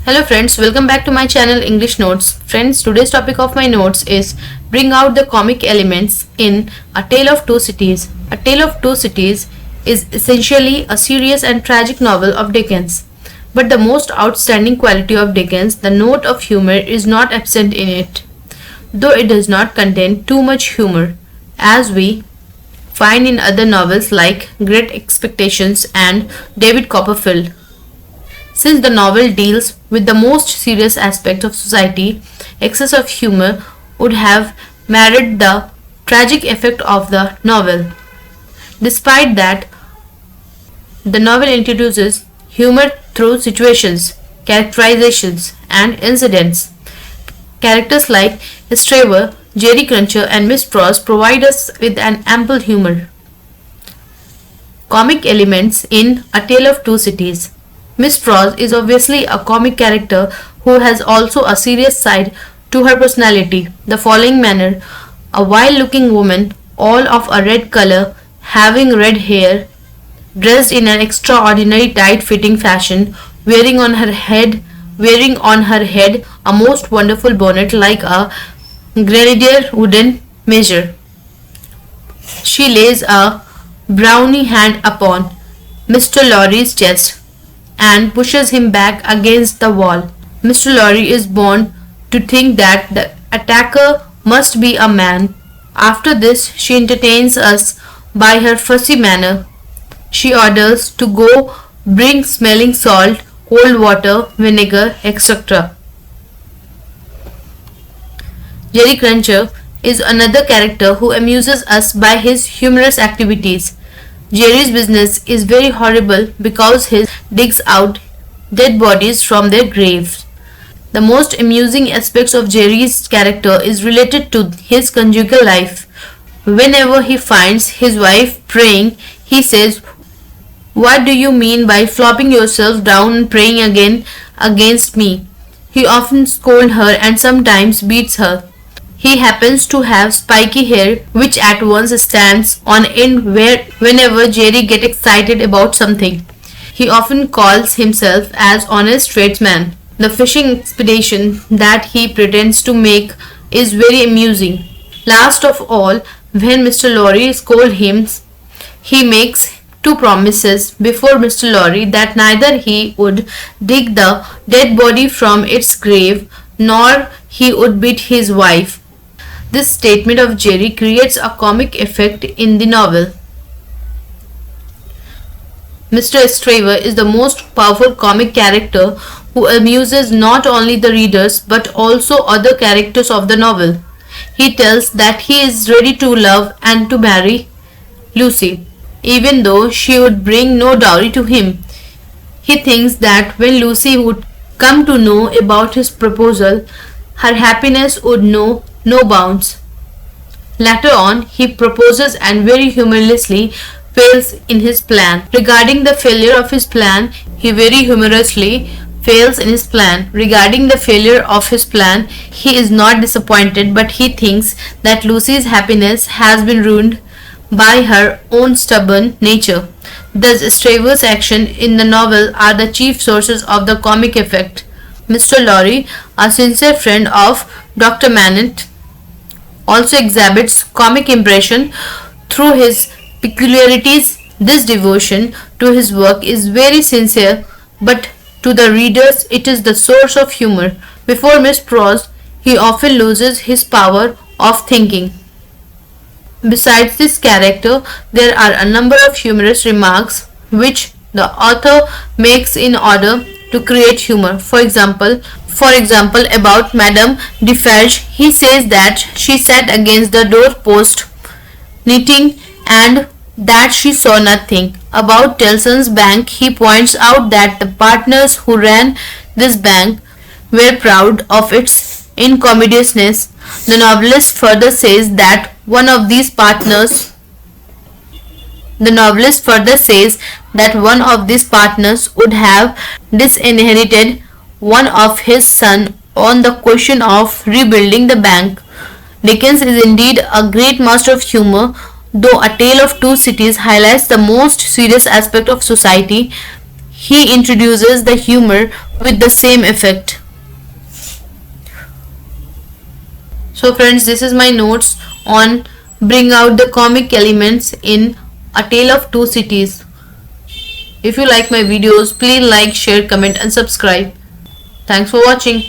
Hello friends, welcome back to my channel English Notes. Friends, today's topic of my notes is bring out the comic elements in A Tale of Two Cities. A Tale of Two Cities is essentially a serious and tragic novel of Dickens. But the most outstanding quality of Dickens, the note of humor, is not absent in it, though it does not contain too much humor, as we find in other novels like Great Expectations and David Copperfield. Since the novel deals with the most serious aspect of society, excess of humor would have marred the tragic effect of the novel. Despite that, the novel introduces humor through situations, characterizations, and incidents. Characters like Straver, Jerry Cruncher, and Miss Pross provide us with an ample humor. Comic elements in A Tale of Two Cities. Miss Pross is obviously a comic character who has also a serious side to her personality. The following manner: a wild-looking woman, all of a red color, having red hair, dressed in an extraordinary tight-fitting fashion, wearing on her head a most wonderful bonnet like a grenadier wooden measure. She lays a brawny hand upon Mr. Lorry's chest and pushes him back against the wall. Mr. Lorry is born to think that the attacker must be a man. After this, she entertains us by her fussy manner. She orders to go bring smelling salt, cold water, vinegar, etc. Jerry Cruncher is another character who amuses us by his humorous activities. Jerry's business is very horrible because he digs out dead bodies from their graves. The most amusing aspects of Jerry's character is related to his conjugal life. Whenever he finds his wife praying, he says, "What do you mean by flopping yourself down and praying against me?" He often scolds her and sometimes beats her. He happens to have spiky hair which at once stands on end whenever Jerry gets excited about something. He often calls himself as honest tradesman. The fishing expedition that he pretends to make is very amusing. Last of all, when Mr. Lorry scolds him, he makes two promises before Mr. Lorry that neither he would dig the dead body from its grave nor he would beat his wife. This statement of Jerry creates a comic effect in the novel. Mr. Straver is the most powerful comic character who amuses not only the readers but also other characters of the novel. He tells that he is ready to love and to marry Lucy, even though she would bring no dowry to him. He thinks that when Lucy would come to know about his proposal, her happiness would know no bounds. Later on, he proposes and very humorously fails in his plan. Regarding the failure of his plan, he very humorously fails in his plan. Regarding the failure of his plan, he is not disappointed, but he thinks that Lucy's happiness has been ruined by her own stubborn nature. Thus, Straver's action in the novel are the chief sources of the comic effect. Mr. Lorry, a sincere friend of Dr. Manette, also exhibits comic impression through his peculiarities. This devotion to his work is very sincere, but to the readers it is the source of humor. Before Miss Pross, he often loses his power of thinking. Besides this character, there are a number of humorous remarks which the author makes in order to create humor. For example, about Madame Defarge, he says that she sat against the doorpost knitting and that she saw nothing. About Tellson's bank, he points out that the partners who ran this bank were proud of its incommodiousness. The novelist further says that one of these partners would have disinherited one of his sons on the question of rebuilding the bank. Dickens is indeed a great master of humor, though A Tale of Two Cities highlights the most serious aspect of society. he introduces the humor with the same effect. So friends, this is my notes on bring out the comic elements in A Tale of Two Cities. If you like my videos, please like, share, comment and subscribe. Thanks for watching.